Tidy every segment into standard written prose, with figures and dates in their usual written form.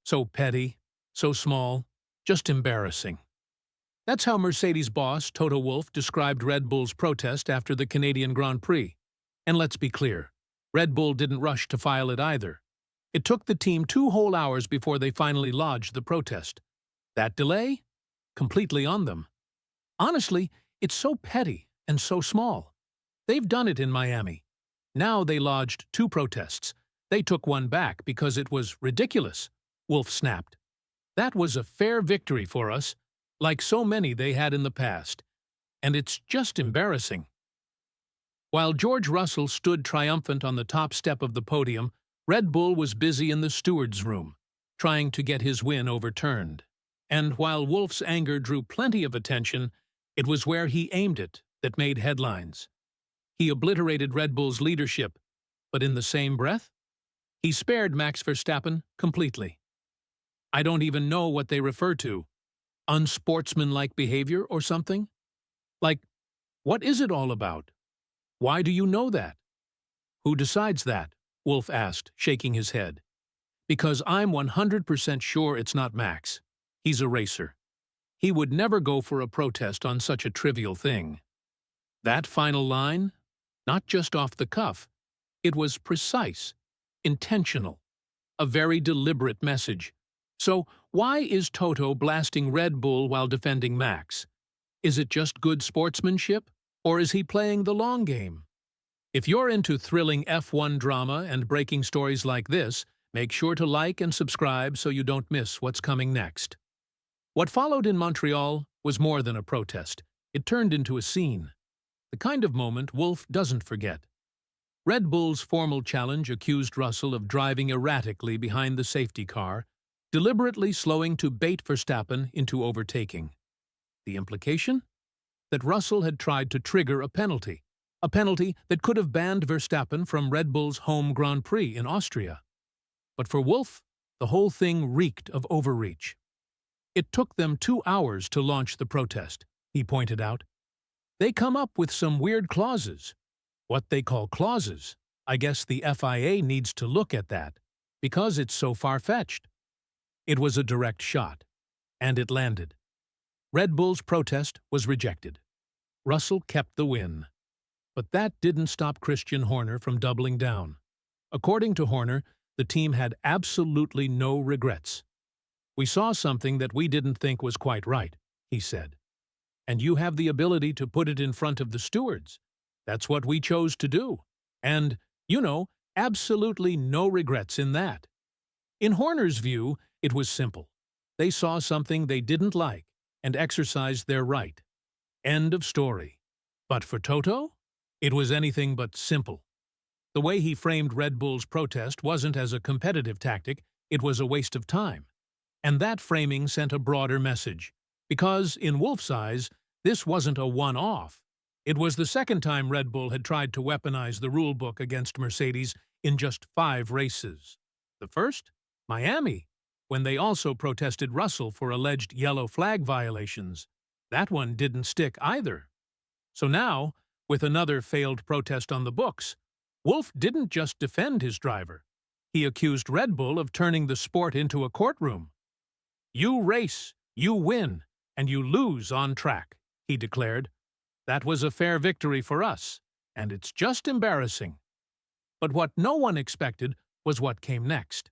So petty, so small, just embarrassing. That's how Mercedes boss Toto Wolff described Red Bull's protest after the Canadian Grand Prix. And let's be clear, Red Bull didn't rush to file it either. It took the team 2 whole hours before they finally lodged the protest. That delay? Completely on them. Honestly, it's so petty and so small. They've done it in Miami. Now they lodged 2 protests. They took one back because it was ridiculous, Wolff snapped. That was a fair victory for us, like so many they had in the past. And it's just embarrassing. While George Russell stood triumphant on the top step of the podium, Red Bull was busy in the steward's room, trying to get his win overturned. And while Wolff's anger drew plenty of attention, it was where he aimed it that made headlines. He obliterated Red Bull's leadership, but in the same breath, he spared Max Verstappen completely. I don't even know what they refer to. Unsportsmanlike behavior or something? Like, what is it all about? Why do you know that? Who decides that? Wolff asked, shaking his head. Because I'm 100% sure it's not Max. He's a racer. He would never go for a protest on such a trivial thing. That final line? Not just off the cuff. It was precise, intentional, a very deliberate message. So, why is Toto blasting Red Bull while defending Max? Is it just good sportsmanship, or is he playing the long game? If you're into thrilling F1 drama and breaking stories like this, make sure to like and subscribe so you don't miss what's coming next. What followed in Montreal was more than a protest. It turned into a scene. The kind of moment Wolff doesn't forget. Red Bull's formal challenge accused Russell of driving erratically behind the safety car, deliberately slowing to bait Verstappen into overtaking. The implication? That Russell had tried to trigger a penalty that could have banned Verstappen from Red Bull's home Grand Prix in Austria. But for Wolff, the whole thing reeked of overreach. It took them 2 hours to launch the protest, he pointed out. They come up with some weird clauses. What they call clauses. I guess the FIA needs to look at that, because it's so far-fetched. It was a direct shot, and it landed. Red Bull's protest was rejected. Russell kept the win. But that didn't stop Christian Horner from doubling down. According to Horner, the team had absolutely no regrets. We saw something that we didn't think was quite right, he said. And you have the ability to put it in front of the stewards. That's what we chose to do. And, absolutely no regrets in that. In Horner's view, it was simple. They saw something they didn't like and exercised their right. End of story. But for Toto, it was anything but simple. The way he framed Red Bull's protest wasn't as a competitive tactic, it was a waste of time. And that framing sent a broader message. Because, in Wolff's eyes, this wasn't a one-off. It was the second time Red Bull had tried to weaponize the rulebook against Mercedes in just 5 races. The first? Miami, when they also protested Russell for alleged yellow flag violations. That one didn't stick either. So now, with another failed protest on the books, Wolff didn't just defend his driver. He accused Red Bull of turning the sport into a courtroom. You race, you win, and you lose on track, he declared. That was a fair victory for us, and it's just embarrassing. But what no one expected was what came next.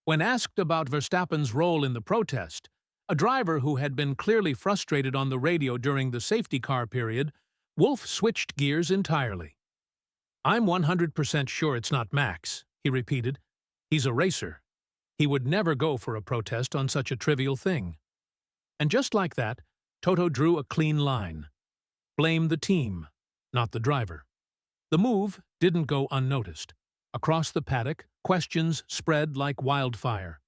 When asked about Verstappen's role in the protest, a driver who had been clearly frustrated on the radio during the safety car period, Wolff switched gears entirely. I'm 100% sure it's not Max, he repeated. He's a racer. He would never go for a protest on such a trivial thing. And just like that, Toto drew a clean line. Blame the team, not the driver. The move didn't go unnoticed. Across the paddock, questions spread like wildfire.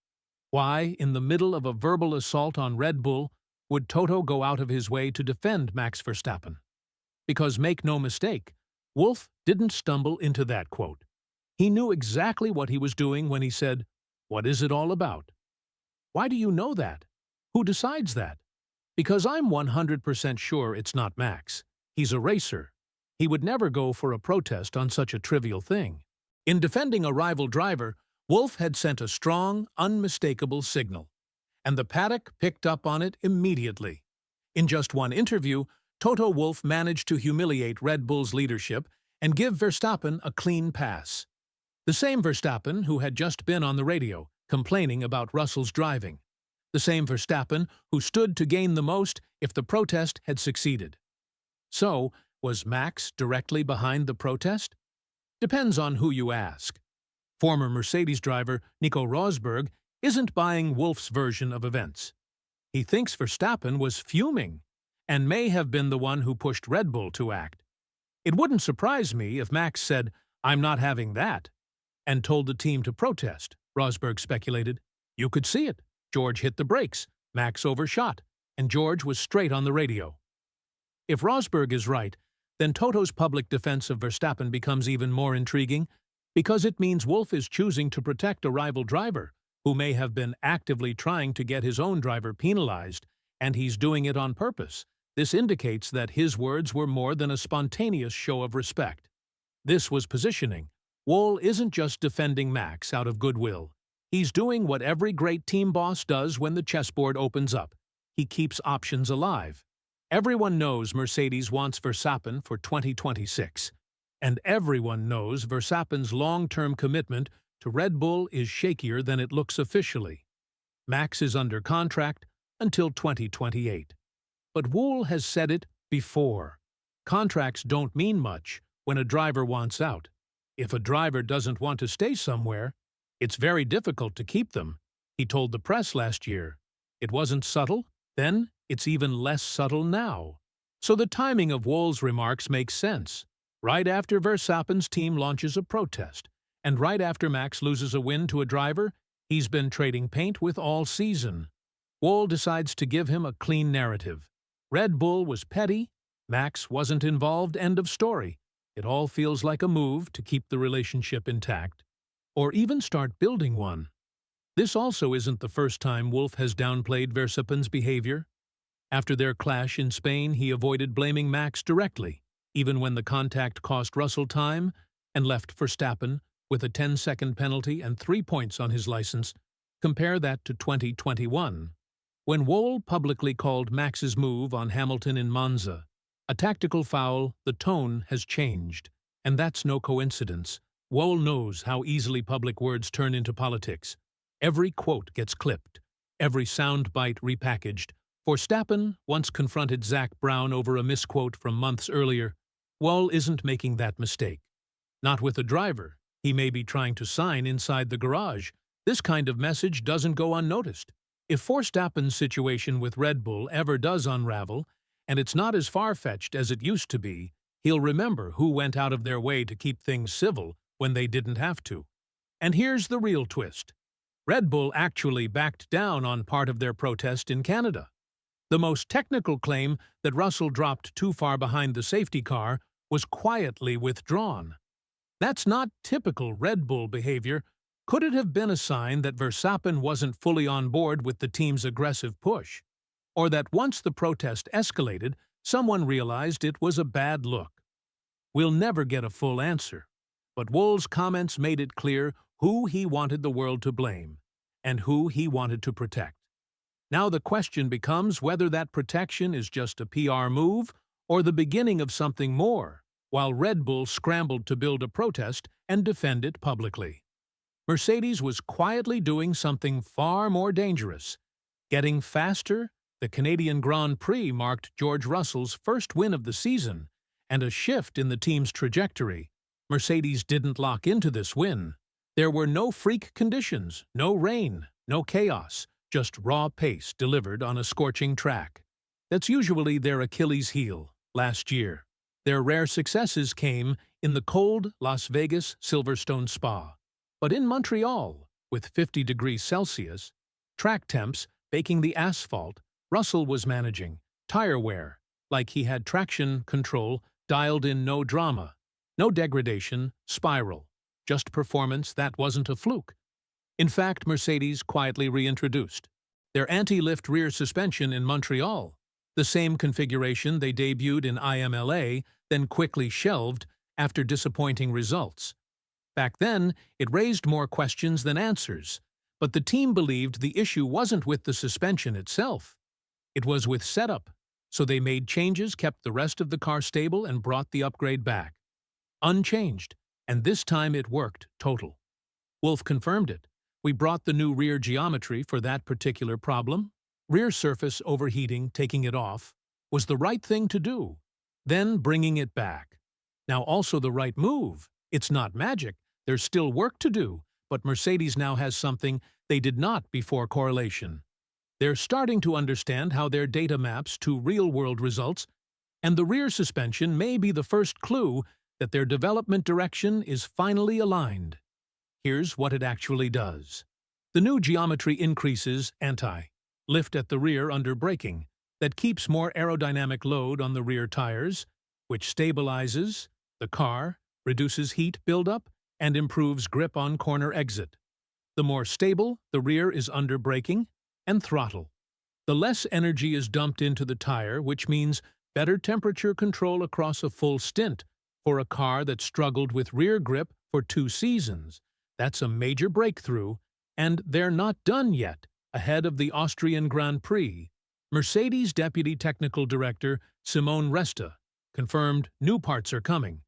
Why, in the middle of a verbal assault on Red Bull, would Toto go out of his way to defend Max Verstappen? Because make no mistake, Wolff didn't stumble into that quote. He knew exactly what he was doing when he said, "What is it all about?" Why do you know that? Who decides that? Because I'm 100% sure it's not Max. He's a racer. He would never go for a protest on such a trivial thing. In defending a rival driver, Wolff had sent a strong, unmistakable signal, and the paddock picked up on it immediately. In just one interview, Toto Wolff managed to humiliate Red Bull's leadership and give Verstappen a clean pass. The same Verstappen who had just been on the radio, complaining about Russell's driving. The same Verstappen who stood to gain the most if the protest had succeeded. So, was Max directly behind the protest? Depends on who you ask. Former Mercedes driver Nico Rosberg isn't buying Wolff's version of events. He thinks Verstappen was fuming and may have been the one who pushed Red Bull to act. It wouldn't surprise me if Max said, "I'm not having that," and told the team to protest, Rosberg speculated. You could see it. George hit the brakes, Max overshot, and George was straight on the radio. If Rosberg is right, then Toto's public defense of Verstappen becomes even more intriguing because it means Wolff is choosing to protect a rival driver who may have been actively trying to get his own driver penalized, and he's doing it on purpose. This indicates that his words were more than a spontaneous show of respect. This was positioning. Wolff isn't just defending Max out of goodwill. He's doing what every great team boss does when the chessboard opens up. He keeps options alive. Everyone knows Mercedes wants Verstappen for 2026. And everyone knows Verstappen's long-term commitment to Red Bull is shakier than it looks officially. Max is under contract until 2028. But Wolff has said it before. Contracts don't mean much when a driver wants out. If a driver doesn't want to stay somewhere, it's very difficult to keep them, he told the press last year. It wasn't subtle then, it's even less subtle now. So the timing of Wolff's remarks makes sense. Right after Verstappen's team launches a protest, and right after Max loses a win to a driver he's been trading paint with all season, Wolff decides to give him a clean narrative. Red Bull was petty, Max wasn't involved, end of story. It all feels like a move to keep the relationship intact, or even start building one. This also isn't the first time Wolff has downplayed Verstappen's behavior. After their clash in Spain, he avoided blaming Max directly, even when the contact cost Russell time and left Verstappen with a 10-second penalty and 3 points on his license. Compare that to 2021, when Wolff publicly called Max's move on Hamilton in Monza a tactical foul. The tone has changed, and that's no coincidence. Wolff knows how easily public words turn into politics. Every quote gets clipped, every soundbite repackaged. Verstappen once confronted Zach Brown over a misquote from months earlier. Wolff isn't making that mistake. Not with a driver he may be trying to sign inside the garage. This kind of message doesn't go unnoticed. If Verstappen's situation with Red Bull ever does unravel, and it's not as far-fetched as it used to be, he'll remember who went out of their way to keep things civil when they didn't have to. And here's the real twist. Red Bull actually backed down on part of their protest in Canada. The most technical claim that Russell dropped too far behind the safety car was quietly withdrawn. That's not typical Red Bull behavior. Could it have been a sign that Verstappen wasn't fully on board with the team's aggressive push? Or that once the protest escalated, someone realized it was a bad look? We'll never get a full answer, but Wolff's comments made it clear who he wanted the world to blame and who he wanted to protect. Now the question becomes whether that protection is just a PR move or the beginning of something more, while Red Bull scrambled to build a protest and defend it publicly. Mercedes was quietly doing something far more dangerous. Getting faster, the Canadian Grand Prix marked George Russell's first win of the season and a shift in the team's trajectory. Mercedes didn't lock into this win. There were no freak conditions, no rain, no chaos, just raw pace delivered on a scorching track. That's usually their Achilles heel. Last year, their rare successes came in the cold Las Vegas Silverstone Spa. But in Montreal, with 50 degrees Celsius, track temps baking the asphalt, Russell was managing tire wear like he had traction control dialed in. No drama, no degradation, spiral, just performance that wasn't a fluke. In fact, Mercedes quietly reintroduced their anti-lift rear suspension in Montreal, the same configuration they debuted in IMLA, then quickly shelved after disappointing results. Back then, it raised more questions than answers, but the team believed the issue wasn't with the suspension itself. It was with setup, so they made changes, kept the rest of the car stable, and brought the upgrade back. Unchanged, and this time it worked, total. Wolff confirmed it. We brought the new rear geometry for that particular problem. Rear surface overheating, taking it off, was the right thing to do. Then bringing it back. Now also the right move. It's not magic. There's still work to do, but Mercedes now has something they did not before correlation. They're starting to understand how their data maps to real-world results, and the rear suspension may be the first clue that their development direction is finally aligned. Here's what it actually does. The new geometry increases anti-lift at the rear under braking. That keeps more aerodynamic load on the rear tires, which stabilizes the car, reduces heat buildup, and improves grip on corner exit. The more stable the rear is under braking and throttle, the less energy is dumped into the tire, which means better temperature control across a full stint for a car that struggled with rear grip for 2 seasons. That's a major breakthrough, and they're not done yet. Ahead of the Austrian Grand Prix, Mercedes Deputy Technical Director Simone Resta confirmed new parts are coming.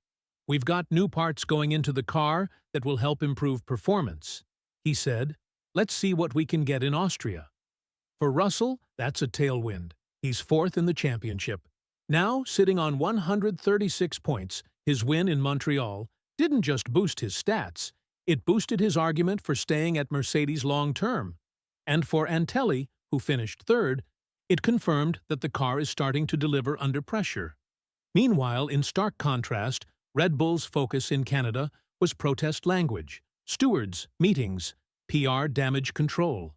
We've got new parts going into the car that will help improve performance. He said, let's see what we can get in Austria. For Russell, that's a tailwind. He's 4th in the championship. Now, sitting on 136 points, his win in Montreal didn't just boost his stats, it boosted his argument for staying at Mercedes long-term. And for Antelli, who finished 3rd, it confirmed that the car is starting to deliver under pressure. Meanwhile, in stark contrast, Red Bull's focus in Canada was protest language, stewards, meetings, PR damage control.